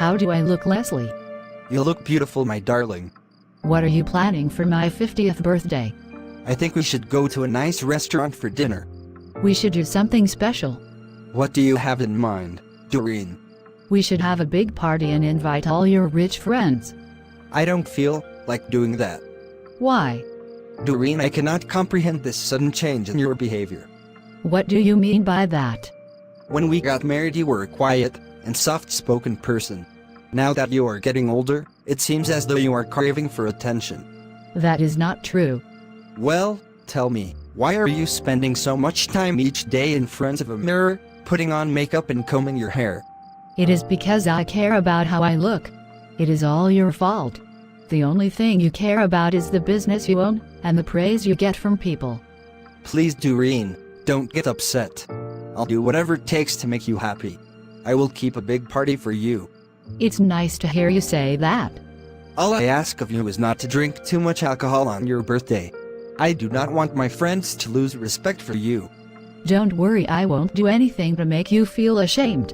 How do I look, Leslie? You look beautiful, my darling. What are you planning for my 50th birthday? I think we should go to a nice restaurant for dinner. We should do something special. What do you have in mind, Doreen? We should have a big party and invite all your rich friends. I don't feel like doing that. Why? Doreen, I cannot comprehend this sudden change in your behavior. What do you mean by that? When we got married, you were a quiet and soft-spoken person. Now that you are getting older, it seems as though you are craving for attention. That is not true. Well, tell me, why are you spending so much time each day in front of a mirror, putting on makeup and combing your hair? It is because I care about how I look. It is all your fault. The only thing you care about is the business you own and the praise you get from people. Please, Doreen, don't get upset. I'll do whatever it takes to make you happy. I will keep a big party for you. It's nice to hear you say that. All I ask of you is not to drink too much alcohol on your birthday. I do not want my friends to lose respect for you. Don't worry, I won't do anything to make you feel ashamed.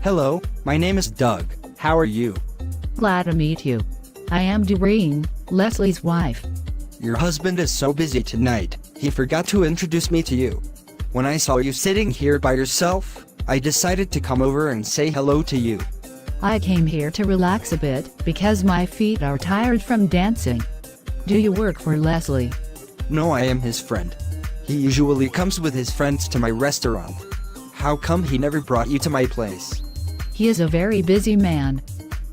Hello, my name is Doug. How are you? Glad to meet you. I am Doreen, Leslie's wife. Your husband is so busy tonight, he forgot to introduce me to you. When I saw you sitting here by yourself, I decided to come over and say hello to you. I came here to relax a bit because my feet are tired from dancing. Do you work for Leslie? No, I am his friend. He usually comes with his friends to my restaurant. How come he never brought you to my place? He is a very busy man.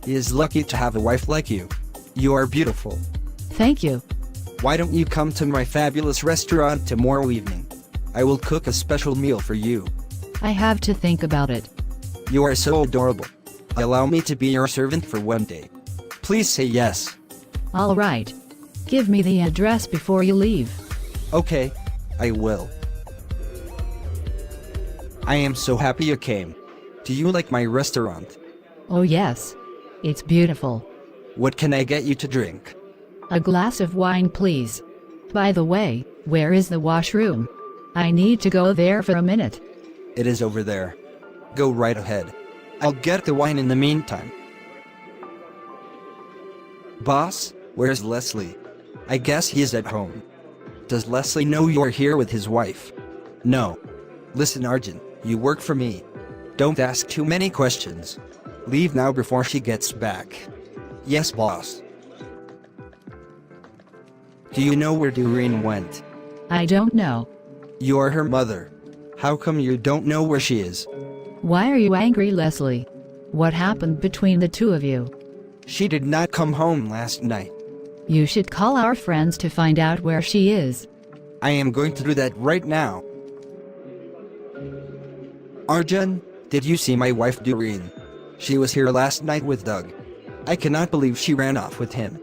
He is lucky to have a wife like you. You are beautiful. Thank you. Why don't you come to my fabulous restaurant tomorrow evening? I will cook a special meal for you. I have to think about it. You are so adorable. Allow me to be your servant for one day. Please say yes. All right. Give me the address before you leave. Okay, I will. I am so happy you came. Do you like my restaurant? Oh yes. It's beautiful. What can I get you to drink? A glass of wine, please. By the way, where is the washroom? I need to go there for a minute. It is over there. Go right ahead. I'll get the wine in the meantime. Boss, where's Leslie? I guess he is at home. Does Leslie know you're here with his wife? No. Listen, Arjun, you work for me. Don't ask too many questions. Leave now before she gets back. Yes, boss. Do you know where Doreen went? I don't know. You are her mother. How come you don't know where she is? Why are you angry, Leslie? What happened between the two of you? She did not come home last night. You should call our friends to find out where she is. I am going to do that right now. Arjun, did you see my wife Doreen? She was here last night with Doug. I cannot believe she ran off with him.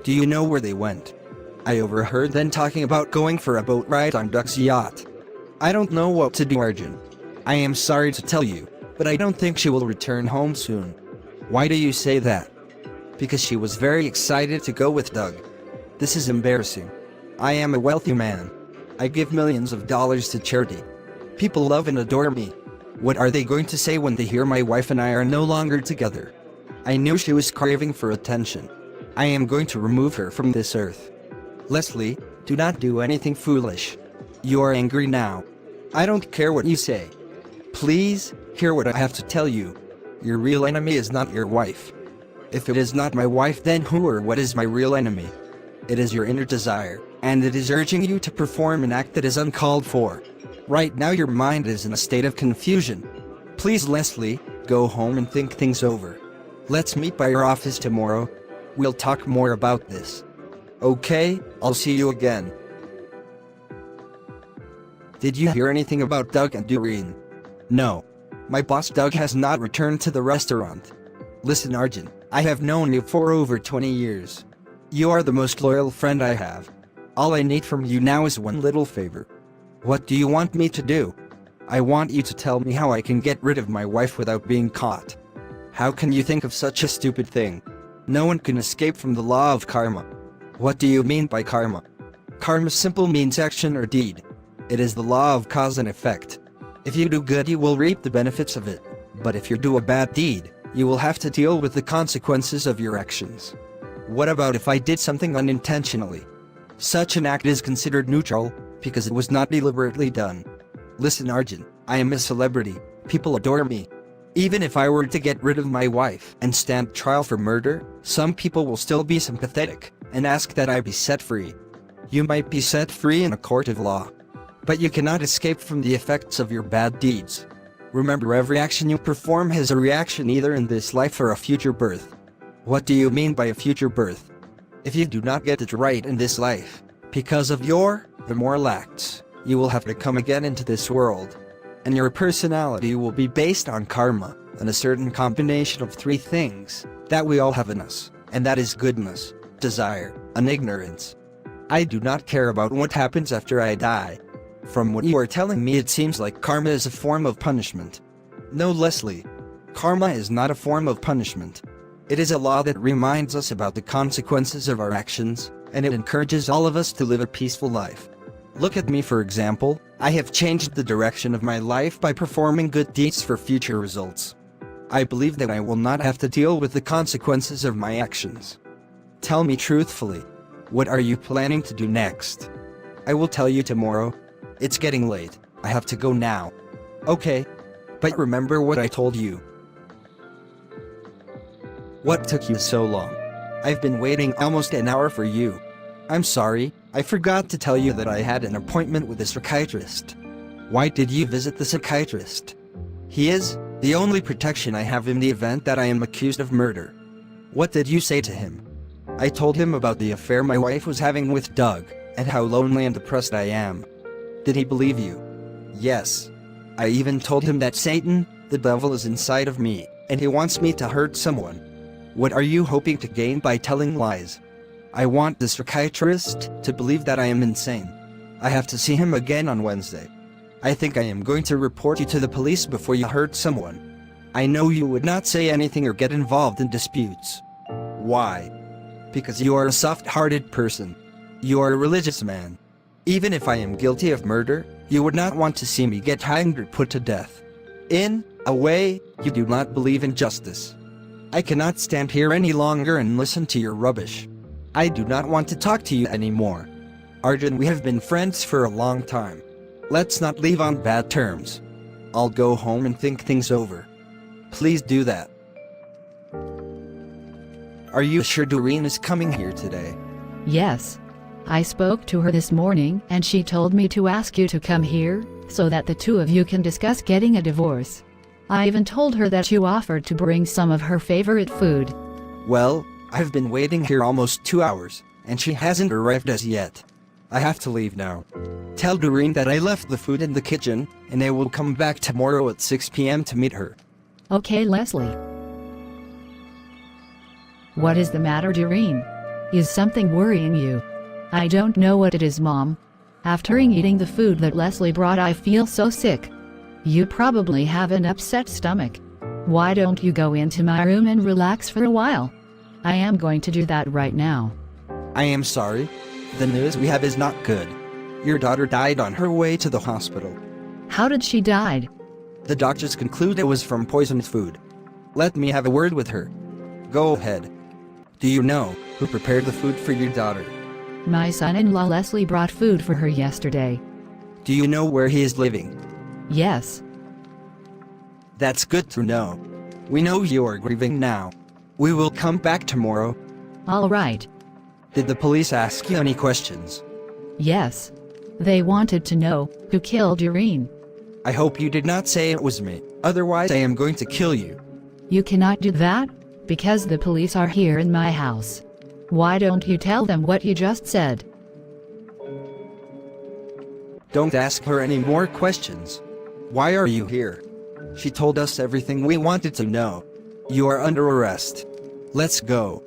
Do you know where they went? I overheard them talking about going for a boat ride on Doug's yacht. I don't know what to do, Arjun. I am sorry to tell you, but I don't think she will return home soon. Why do you say that? Because she was very excited to go with Doug. This is embarrassing. I am a wealthy man. I give millions of dollars to charity. People love and adore me. What are they going to say when they hear my wife and I are no longer together? I knew she was craving for attention. I am going to remove her from this earth. Leslie, do not do anything foolish. You are angry now. I don't care what you say. Please, hear what I have to tell you. Your real enemy is not your wife. If it is not my wife, then who or what is my real enemy? It is your inner desire, and it is urging you to perform an act that is uncalled for. Right now your mind is in a state of confusion. Please, Leslie, go home and think things over. Let's meet by your office tomorrow. We'll talk more about this. Okay, I'll see you again. Did you hear anything about Doug and Doreen? No. My boss Doug has not returned to the restaurant. Listen, Arjun, I have known you for over 20 years. You are the most loyal friend I have. All I need from you now is one little favor. What do you want me to do? I want you to tell me how I can get rid of my wife without being caught. How can you think of such a stupid thing? No one can escape from the law of karma. What do you mean by karma? Karma simply means action or deed. It is the law of cause and effect. If you do good, you will reap the benefits of it. But if you do a bad deed, you will have to deal with the consequences of your actions. What about if I did something unintentionally? Such an act is considered neutral, because it was not deliberately done. Listen, Arjun, I am a celebrity. People adore me. Even if I were to get rid of my wife and stand trial for murder, some people will still be sympathetic and ask that I be set free. You might be set free in a court of law, but you cannot escape from the effects of your bad deeds. Remember, every action you perform has a reaction either in this life or a future birth. What do you mean by a future birth? If you do not get it right in this life, because of your immoral acts, you will have to come again into this world. And your personality will be based on karma, and a certain combination of three things that we all have in us, and that is goodness, desire, and ignorance. I do not care about what happens after I die. From what you are telling me, it seems like karma is a form of punishment. No, Leslie. Karma is not a form of punishment. It is a law that reminds us about the consequences of our actions, and it encourages all of us to live a peaceful life. Look at me, for example. I have changed the direction of my life by performing good deeds for future results. I believe that I will not have to deal with the consequences of my actions. Tell me truthfully, what are you planning to do next? I will tell you tomorrow. It's getting late. I have to go now. Okay. But remember what I told you. What took you so long? I've been waiting almost an hour for you. I'm sorry, I forgot to tell you that I had an appointment with a psychiatrist. Why did you visit the psychiatrist? He is the only protection I have in the event that I am accused of murder. What did you say to him? I told him about the affair my wife was having with Doug, and how lonely and depressed I am. Did he believe you? Yes. I even told him that Satan, the devil, is inside of me, and he wants me to hurt someone. What are you hoping to gain by telling lies? I want the psychiatrist to believe that I am insane. I have to see him again on Wednesday. I think I am going to report you to the police before you hurt someone. I know you would not say anything or get involved in disputes. Why? Because you are a soft-hearted person. You are a religious man. Even if I am guilty of murder, you would not want to see me get hanged or put to death. In a way, you do not believe in justice. I cannot stand here any longer and listen to your rubbish. I do not want to talk to you anymore. Arjun, we have been friends for a long time. Let's not leave on bad terms. I'll go home and think things over. Please do that. Are you sure Doreen is coming here today? Yes. I spoke to her this morning and she told me to ask you to come here, so that the two of you can discuss getting a divorce. I even told her that you offered to bring some of her favorite food. Well, I've been waiting here almost 2 hours, and she hasn't arrived as yet. I have to leave now. Tell Doreen that I left the food in the kitchen, and I will come back tomorrow at 6 p.m. to meet her. Okay, Leslie. What is the matter, Doreen? Is something worrying you? I don't know what it is, Mom. After eating the food that Leslie brought, I feel so sick. You probably have an upset stomach. Why don't you go into my room and relax for a while? I am going to do that right now. I am sorry. The news we have is not good. Your daughter died on her way to the hospital. How did she die? The doctors conclude it was from poisoned food. Let me have a word with her. Go ahead. Do you know who prepared the food for your daughter? My son-in-law Leslie brought food for her yesterday. Do you know where he is living? Yes. That's good to know. We know you are grieving now. We will come back tomorrow. All right. Did the police ask you any questions? Yes. They wanted to know who killed Doreen. I hope you did not say it was me, otherwise I am going to kill you. You cannot do that, because the police are here in my house. Why don't you tell them what you just said? Don't ask her any more questions. Why are you here? She told us everything we wanted to know. You are under arrest. Let's go.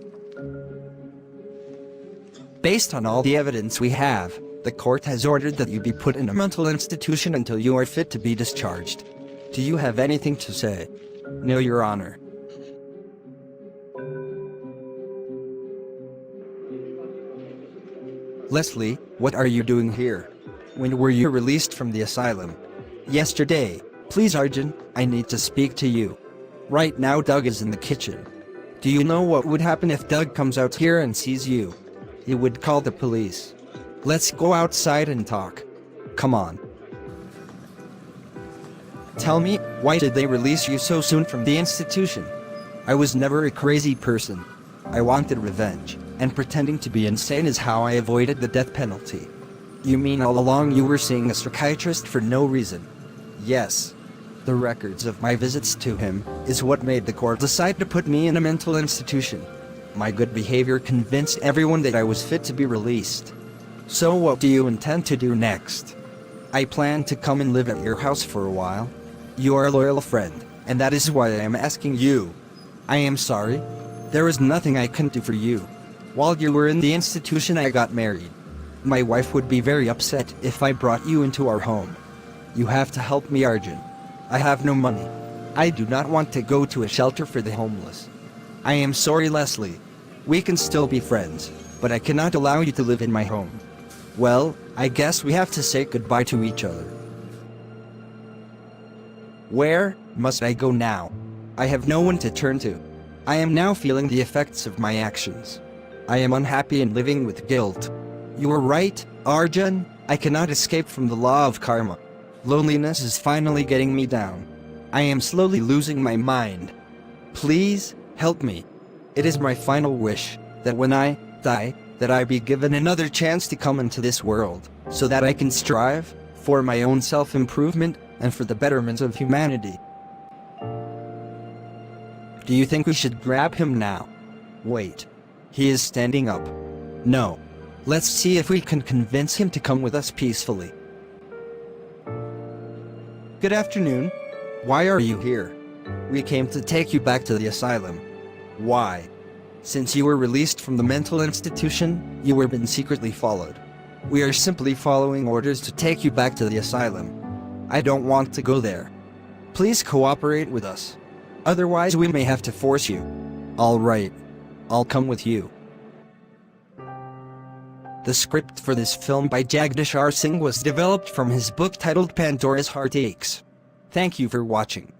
Based on all the evidence we have, the court has ordered that you be put in a mental institution until you are fit to be discharged. Do you have anything to say? No, Your Honor. Leslie, what are you doing here? When were you released from the asylum? Yesterday. Please, Arjun, I need to speak to you. Right now Doug is in the kitchen. Do you know what would happen if Doug comes out here and sees you? He would call the police. Let's go outside and talk. Come on. Tell me, why did they release you so soon from the institution? I was never a crazy person. I wanted revenge, and pretending to be insane is how I avoided the death penalty. You mean all along you were seeing a psychiatrist for no reason? Yes. The records of my visits to him is what made the court decide to put me in a mental institution. My good behavior convinced everyone that I was fit to be released. So what do you intend to do next? I plan to come and live at your house for a while. You are a loyal friend, and that is why I am asking you. I am sorry. There is nothing I can do for you. While you were in the institution I got married. My wife would be very upset if I brought you into our home. You have to help me, Arjun. I have no money. I do not want to go to a shelter for the homeless. I am sorry, Leslie. We can still be friends, but I cannot allow you to live in my home. Well, I guess we have to say goodbye to each other. Where must I go now? I have no one to turn to. I am now feeling the effects of my actions. I am unhappy and living with guilt. You are right, Arjun. I cannot escape from the law of karma. Loneliness is finally getting me down. I am slowly losing my mind. Please, help me. It is my final wish, that when I die, that I be given another chance to come into this world, so that I can strive for my own self-improvement and for the betterment of humanity. Do you think we should grab him now? Wait. He is standing up. No. Let's see if we can convince him to come with us peacefully. Good afternoon. Why are you here? We came to take you back to the asylum. Why? Since you were released from the mental institution, you were being secretly followed. We are simply following orders to take you back to the asylum. I don't want to go there. Please cooperate with us. Otherwise we may have to force you. All right. I'll come with you. The script for this film by Jagdish R. Singh was developed from his book titled Pandora's Heart Aches. Thank you for watching.